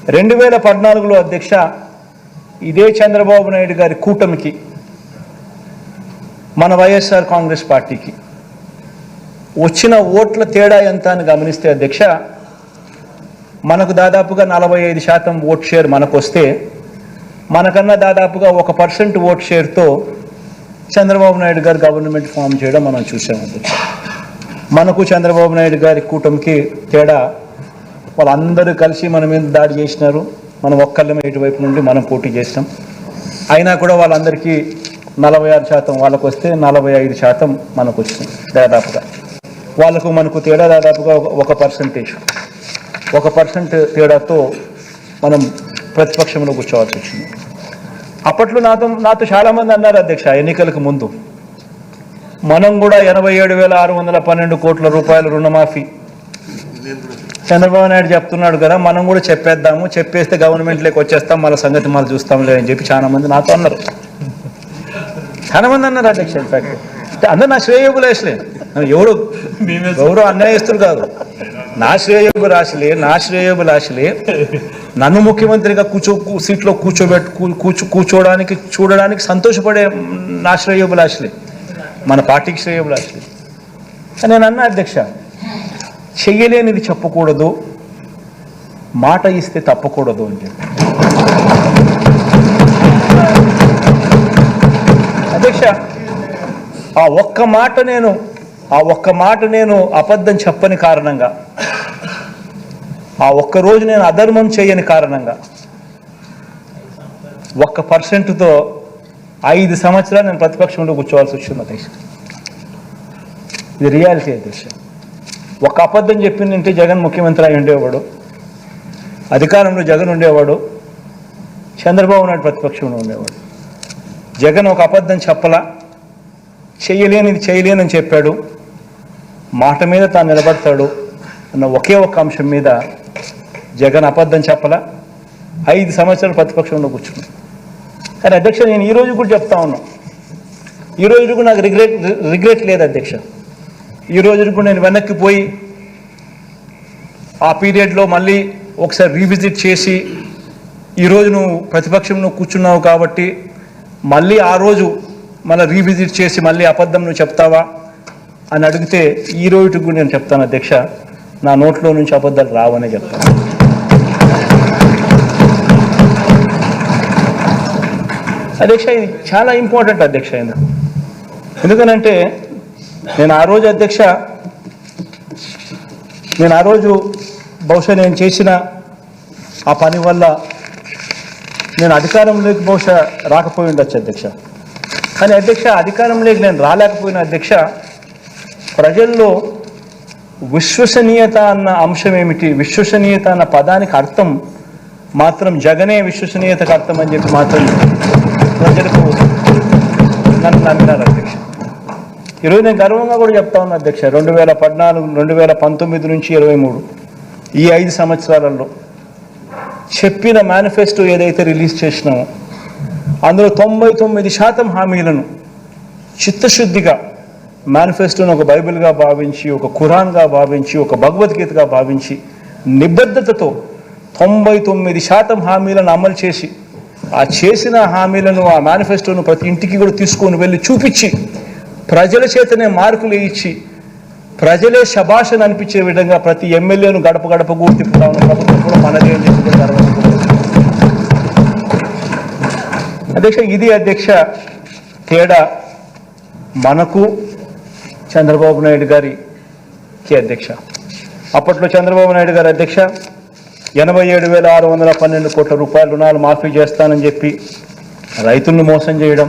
2014లో అధ్యక్ష ఇదే చంద్రబాబు నాయుడు గారి కూటమికి మన వైఎస్ఆర్ కాంగ్రెస్ పార్టీకి వచ్చిన ఓట్ల తేడా ఎంత అని గమనిస్తే అధ్యక్ష మనకు దాదాపుగా 45% ఓట్ షేర్ మనకు వస్తే మనకన్నా దాదాపుగా 1% ఓట్ షేర్తో చంద్రబాబు నాయుడు గారు గవర్నమెంట్ ఫామ్ చేయడం మనం చూసాము అధ్యక్ష. మనకు చంద్రబాబు నాయుడు గారి కూటమికి తేడా వాళ్ళందరూ కలిసి మన మీద దాడి చేసినారు. మనం ఒక్కళ్ళమే ఇటువైపు నుండి మనం పోటీ చేసినాం. అయినా కూడా వాళ్ళందరికీ 46% వాళ్ళకు వస్తే 45% మనకు వచ్చింది. దాదాపుగా వాళ్ళకు మనకు తేడా దాదాపుగా 1% తేడాతో మనం ప్రతిపక్షంలో కూర్చోవాల్సి వచ్చింది. అప్పట్లో నాతో చాలామంది అన్నారు అధ్యక్ష, ఎన్నికలకు ముందు మనం కూడా 87,612 కోట్ల రూపాయల రుణమాఫీ చంద్రబాబు నాయుడు చెప్తున్నాడు కదా, మనం కూడా చెప్పేద్దాము, చెప్పేస్తే గవర్నమెంట్లోకి వచ్చేస్తాం, మళ్ళీ సంగతి మళ్ళీ చూస్తాంలే అని చెప్పి చాలా మంది నాతో అన్నారు. చాలా మంది అన్నారు అధ్యక్ష. ఇన్ఫాక్ట్ అందరూ నా శ్రేయోభిలాషులే, ఎవరు అన్యాయస్తులు కాదు, నా శ్రేయోభిలాషులే. నన్ను ముఖ్యమంత్రిగా సీట్లో చూడడానికి సంతోషపడే నా శ్రేయోభిలాషులే, మన పార్టీకి శ్రేయోభిలాషులే. నేను అన్నా అధ్యక్ష, చెయ్యలేనిది చెప్పకూడదు, మాట ఇస్తే తప్పకూడదు అని చెప్పి. అధ్యక్ష ఆ ఒక్క మాట నేను అబద్ధం చెప్పని కారణంగా, ఆ ఒక్కరోజు నేను అధర్మం చేయని కారణంగా 1%తో 5 సంవత్సరాలు నేను ప్రతిపక్షంలో కూర్చోవాల్సి వచ్చింది అధ్యక్ష. ఇది రియాలిటీ అధ్యక్ష. ఒక అబద్ధం చెప్పిందంటే జగన్ ముఖ్యమంత్రి అయి ఉండేవాడు, అధికారంలో జగన్ ఉండేవాడు, చంద్రబాబు నాయుడు ప్రతిపక్షంలో ఉండేవాడు. జగన్ ఒక అబద్ధం చెప్పలా, చేయలేనని చెప్పాడు, మాట మీద తాను నిలబడతాడు అన్న ఒకే ఒక్క అంశం మీద జగన్ అబద్ధం చెప్పలా, 5 సంవత్సరాలు ప్రతిపక్షంలో కూర్చున్నాను. కానీ అధ్యక్ష నేను ఈరోజు కూడా చెప్తా ఉన్నాను, ఈరోజు కూడా నాకు రిగ్రెట్ లేదు అధ్యక్ష. ఈ రోజు కూడా నేను వెనక్కి పోయి ఆ పీరియడ్లో మళ్ళీ ఒకసారి రీవిజిట్ చేసి, ఈరోజు నువ్వు ప్రతిపక్షంలో కూర్చున్నావు కాబట్టి మళ్ళీ ఆ రోజు మళ్ళీ రీవిజిట్ చేసి మళ్ళీ అబద్ధం నువ్వు చెప్తావా అని అడిగితే ఈ రోజు కూడా నేను చెప్తాను అధ్యక్ష, నా నోట్లో నుంచి అబద్ధాలు రావనే చెప్తాను. అధ్యక్ష ఇది చాలా ఇంపార్టెంట్ అధ్యక్ష. ఎందుకనంటే నేను ఆ రోజు బహుశా నేను చేసిన ఆ పని వల్ల నేను అధికారంలోకి బహుశా రాకపోయి ఉండొచ్చు అధ్యక్ష. కానీ అధ్యక్ష అధికారంలోకి నేను రాలేకపోయిన అధ్యక్ష, ప్రజల్లో విశ్వసనీయత అన్న అంశం ఏమిటి, విశ్వసనీయత అన్న పదానికి అర్థం మాత్రం జగనే విశ్వసనీయతకు అర్థం అని చెప్పి మాత్రం ప్రజలకు నన్ను నమ్మినారు అధ్యక్ష. ఈరోజు నేను గర్వంగా కూడా చెప్తా ఉన్నా అధ్యక్ష, 2014, 2019 నుంచి 23 ఈ 5 సంవత్సరాలలో చెప్పిన మేనిఫెస్టో ఏదైతే రిలీజ్ చేసినామో అందులో 99% హామీలను చిత్తశుద్ధిగా మేనిఫెస్టోను ఒక బైబిల్గా భావించి, ఒక ఖురాన్గా భావించి, ఒక భగవద్గీతగా భావించి నిబద్ధతతో 99% హామీలను అమలు చేసి, ఆ చేసిన హామీలను ఆ మేనిఫెస్టోను ప్రతి ఇంటికి కూడా తీసుకొని వెళ్ళి చూపించి, ప్రజల చేతనే మార్కులు ఇచ్చి, ప్రజలే శభాషను అనిపించే విధంగా ప్రతి ఎమ్మెల్యేను గడప గడప కూడా తిప్పుతా ఉన్న ప్రభుత్వం కూడా మనదే అని చెప్పి అధ్యక్ష. ఇది అధ్యక్ష తేడా మనకు చంద్రబాబు నాయుడు గారికి అధ్యక్ష. అప్పట్లో చంద్రబాబు నాయుడు గారు అధ్యక్ష 87,612 కోట్ల రూపాయల రుణాలు మాఫీ చేస్తానని చెప్పి రైతులను మోసం చేయడం,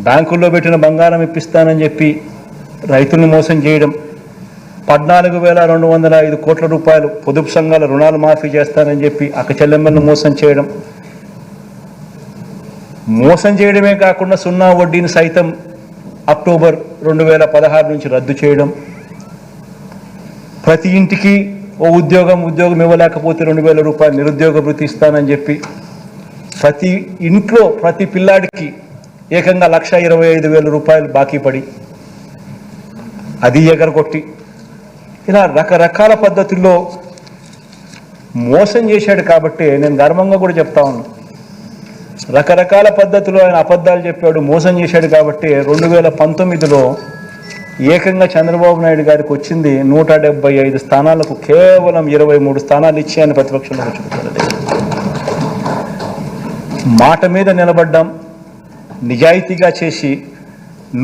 బ్యాంకుల్లో పెట్టిన బంగారం ఇప్పిస్తానని చెప్పి రైతుల్ని మోసం చేయడం, 14,205 కోట్ల రూపాయలు పొదుపు సంఘాల రుణాలు మాఫీ చేస్తానని చెప్పి అక్కచెల్లెమ్మలను మోసం చేయడమే కాకుండా 0 వడ్డీని సైతం అక్టోబర్ 2016 నుంచి రద్దు చేయడం, ప్రతి ఇంటికి ఓ ఉద్యోగం ఇవ్వలేకపోతే 2,000 రూపాయలు నిరుద్యోగ భృతి ఇస్తానని చెప్పి ప్రతి ఇంట్లో ప్రతి పిల్లాడికి ఏకంగా 1,25,000 రూపాయలు బాకీ పడి అది ఎగరగొట్టి, ఇలా రకరకాల పద్ధతుల్లో మోసం చేశాడు కాబట్టి నేను గర్వంగా కూడా చెప్తా ఉన్నాను. రకరకాల పద్ధతులు ఆయన అబద్ధాలు చెప్పాడు, మోసం చేశాడు కాబట్టి 2019లో ఏకంగా చంద్రబాబు నాయుడు గారికి వచ్చింది 175 స్థానాలకు కేవలం 23 స్థానాలు ఇచ్చి ఆయన ప్రతిపక్షంలో కూర్చుంటారు. మాట మీద నిలబడ్డాం, నిజాయితీగా చేసి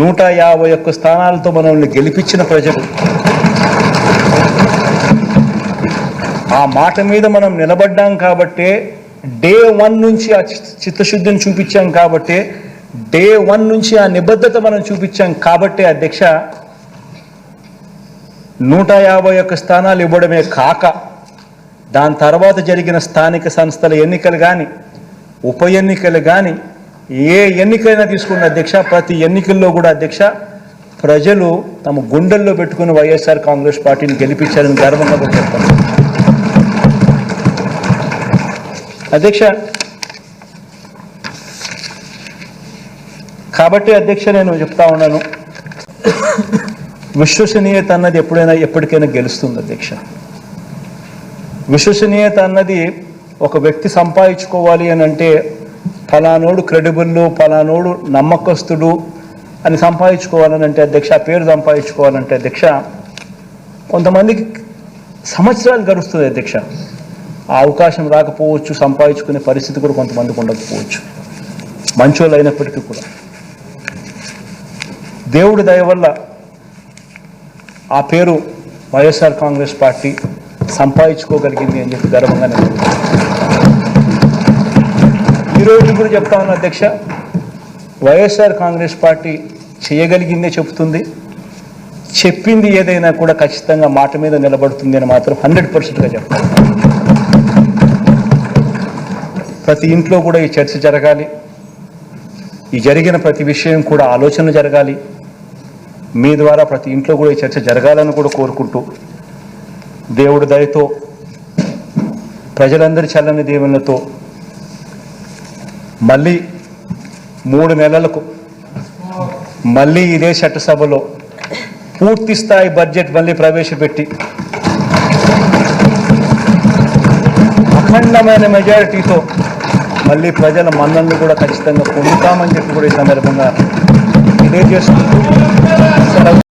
151 స్థానాలతో మనల్ని గెలిపించిన ప్రజలు, ఆ మాట మీద మనం నిలబడ్డాం కాబట్టి డే 1 నుంచి ఆ చిత్తశుద్ధిని చూపించాం కాబట్టి డే 1 నుంచి ఆ నిబద్ధత మనం చూపించాం కాబట్టి అధ్యక్ష 151 స్థానాలు ఇవ్వడమే కాక దాని తర్వాత జరిగిన స్థానిక సంస్థల ఎన్నికలు కానీ ఉప ఎన్నికలు కానీ ఏ ఎన్నికైనా తీసుకున్న అధ్యక్ష ప్రతి ఎన్నికల్లో కూడా అధ్యక్ష ప్రజలు తమ గుండెల్లో పెట్టుకుని వైఎస్ఆర్ కాంగ్రెస్ పార్టీని గెలిపించారని గర్వంగా కూడా చెప్తాను అధ్యక్ష. కాబట్టి అధ్యక్ష నేను చెప్తా ఉన్నాను, విశ్వసనీయత అన్నది ఎప్పటికైనా గెలుస్తుంది అధ్యక్ష. విశ్వసనీయత అన్నది ఒక వ్యక్తి సంపాదించుకోవాలి అని అంటే ఫలానోడు క్రెడిబుల్, ఫలానోడు నమ్మకస్తుడు అని సంపాదించుకోవాలని అంటే అధ్యక్ష, పేరు సంపాదించుకోవాలంటే అధ్యక్ష కొంతమందికి సంవత్సరాలు గడుస్తుంది అధ్యక్ష. ఆ అవకాశం రాకపోవచ్చు, సంపాదించుకునే పరిస్థితి కూడా కొంతమందికి ఉండకపోవచ్చు, మంచోళ్ళు అయినప్పటికీ కూడా. దేవుడి దయ వల్ల ఆ పేరు వైఎస్ఆర్ కాంగ్రెస్ పార్టీ సంపాదించుకోగలిగింది అని చెప్పి గర్వంగా నేను ఈరోజు కూడా చెప్తా ఉన్నా అధ్యక్ష, వైఎస్ఆర్ కాంగ్రెస్ పార్టీ చేయగలిగిందే చెప్తుంది, చెప్పింది ఏదైనా కూడా ఖచ్చితంగా మాట మీద నిలబడుతుంది అని మాత్రం 100%గా చెప్తాను. ప్రతి ఇంట్లో కూడా ఈ చర్చ జరగాలి, ఈ జరిగిన ప్రతి విషయం కూడా ఆలోచన జరగాలి, మీ ద్వారా ప్రతి ఇంట్లో కూడా ఈ చర్చ జరగాలని కూడా కోరుకుంటూ దేవుడి దయతో ప్రజలందరి చల్లని దీవెనలతో మళ్ళీ 3 నెలలకు మళ్ళీ ఇదే చట్టసభలో పూర్తి స్థాయి బడ్జెట్ మళ్ళీ ప్రవేశపెట్టి అఖండమైన మెజారిటీతో మళ్ళీ ప్రజల మన్ననలు కూడా ఖచ్చితంగా పొందుతామని చెప్పి కూడా ఈ సందర్భంగా తెలియజేసుకుంటూ